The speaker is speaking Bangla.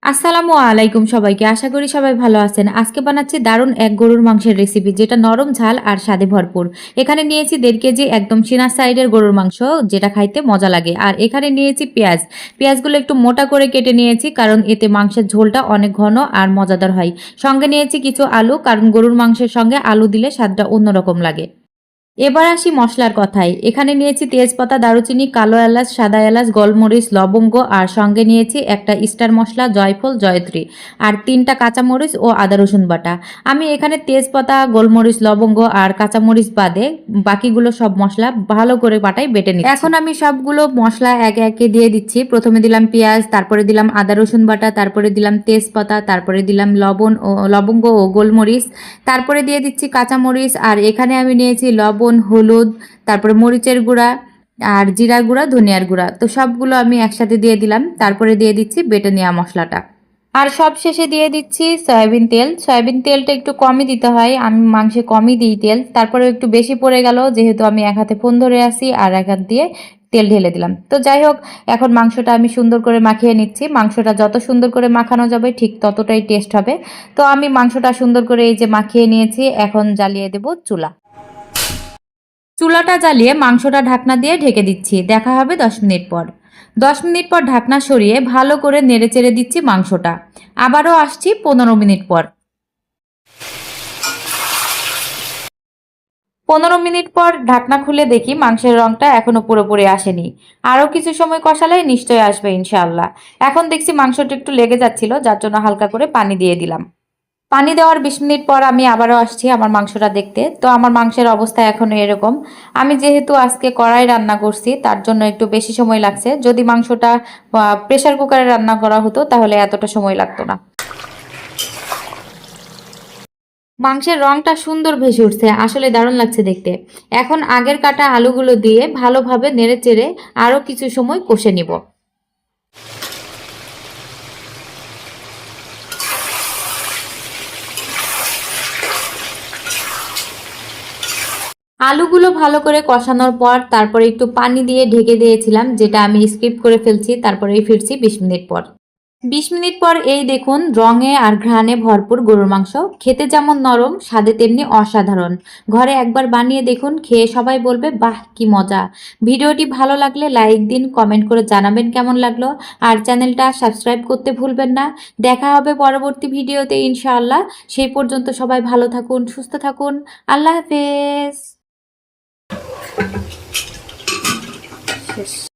আসসালামু আলাইকুম সবাইকে। আশা করি সবাই ভালো আছেন। আজকে বানাচ্ছি দারুণ এক গরুর মাংসের রেসিপি যেটা নরম ঝাল আর স্বাদে ভরপুর। এখানে নিয়েছি ১.৫ কেজি একদম সিনার সাইডের গরুর মাংস যেটা খাইতে মজা লাগে। আর এখানে নিয়েছি পেঁয়াজ। পেঁয়াজগুলো একটু মোটা করে কেটে নিয়েছি কারণ এতে মাংসের ঝোলটা অনেক ঘন আর মজাদার হয়। সঙ্গে নিয়েছি কিছু আলু কারণ গরুর মাংসের সঙ্গে আলু দিলে স্বাদটা অন্যরকম লাগে। এবার আসি মশলার কথায়। এখানে নিয়েছি তেজপাতা, দারুচিনি, কালো এলাচ, সাদা এলাচ, গোলমরিচ, লবঙ্গ আর সঙ্গে নিয়েছি একটা স্টার মশলা, জয়ফল, জয়ত্রী আর ৩টা কাঁচামরিচ ও আদা রসুন বাটা। আমি এখানে তেজপাতা, গোলমরিচ, লবঙ্গ আর কাঁচামরিচ বাদে বাকিগুলো সব মশলা ভালো করে বাটাই বেটে নিচ্ছি। এখন আমি সবগুলো মশলা একে একে দিয়ে দিচ্ছি। প্রথমে দিলাম পেঁয়াজ, তারপরে দিলাম আদা রসুন বাটা, তারপরে দিলাম তেজপাতা, তারপরে দিলাম লবঙ্গ ও গোলমরিচ, তারপরে দিয়ে দিচ্ছি কাঁচামরিচ আর এখানে আমি নিয়েছি লবণ, হলুদ, তারপরে মরিচের গুঁড়া আর জিরার গুঁড়া, ধনিয়ার গুঁড়া। তো সবগুলো আমি একসাথে দিয়ে দিলাম। তারপরে দিয়ে দিচ্ছি বেটে নেওয়া মশলাটা। আর সব শেষে দিয়ে দিচ্ছি সয়াবিন তেল। সয়াবিন তেলটা একটু কমই দিতে হয়, আমি মাংসে কমই দিই তেল। তারপরে একটু বেশি পড়ে গেল যেহেতু আমি এক হাতে ফোন ধরে আছি আর এক হাত দিয়ে তেল ঢেলে দিলাম। তো যাই হোক, এখন মাংসটা আমি সুন্দর করে মাখিয়ে নিচ্ছি। মাংসটা যত সুন্দর করে মাখানো যাবে ঠিক ততটাই টেস্ট হবে। তো আমি মাংসটা সুন্দর করে এই যে মাখিয়ে নিয়েছি। এখন জ্বালিয়ে দেব চুলা। চুলাটা জ্বালিয়ে মাংসটা ঢাকনা দিয়ে ঢেকে দিচ্ছি। দেখা হবে ১০ মিনিট পর। ১০ মিনিট পর ঢাকনা সরিয়ে ভালো করে নেড়েচেড়ে দিচ্ছি মাংসটা। আবারও আসছি ১৫ মিনিট পর। ১৫ মিনিট পর ঢাকনা খুলে দেখি মাংসের রংটা এখনো পুরোপুরি আসেনি। আরও কিছু সময় কষালে নিশ্চয়ই আসবে ইনশাআল্লাহ। এখন দেখছি মাংসটা একটু লেগে যাচ্ছিল, যার জন্য হালকা করে পানি দিয়ে দিলাম। পানি দেওয়ার ২০ মিনিট পর আমি আবারও আসছি আমার মাংসটা দেখতে। তো আমার মাংসের অবস্থা এখনো এরকম। আমি যেহেতু আজকে কড়াই রান্না করছি তার জন্য একটু বেশি সময় লাগছে। যদি মাংসটা প্রেসার কুকারে রান্না করা হতো তাহলে এতটা সময় লাগতো না। মাংসের রংটা সুন্দর ভেসে উঠছে, আসলে দারুণ লাগছে দেখতে। এখন আগের কাটা আলুগুলো দিয়ে ভালোভাবে নেড়েচেড়ে আরও কিছু সময় কষে নিব। আলুগুলো ভালো করে কষানোর পর তারপরে একটু পানি দিয়ে ঢেকে দিয়েছিলাম, যেটা আমি স্কিপ করে ফেলছি। তারপরেই ফিরছি ২০ মিনিট পর। ২০ মিনিট পর এই দেখুন রঙে আর ঘ্রাণে ভরপুর গরুর মাংস। খেতে যেমন নরম, স্বাদে তেমনি অসাধারণ। ঘরে একবার বানিয়ে দেখুন, খেয়ে সবাই বলবে বাহ কি মজা। ভিডিওটি ভালো লাগলে লাইক দিন, কমেন্ট করে জানাবেন কেমন লাগলো। আর চ্যানেলটা সাবস্ক্রাইব করতে ভুলবেন না। দেখা হবে পরবর্তী ভিডিওতে ইনশাআল্লাহ। সেই পর্যন্ত সবাই ভালো থাকুন, সুস্থ থাকুন। আল্লাহ হাফেজ। শেষ।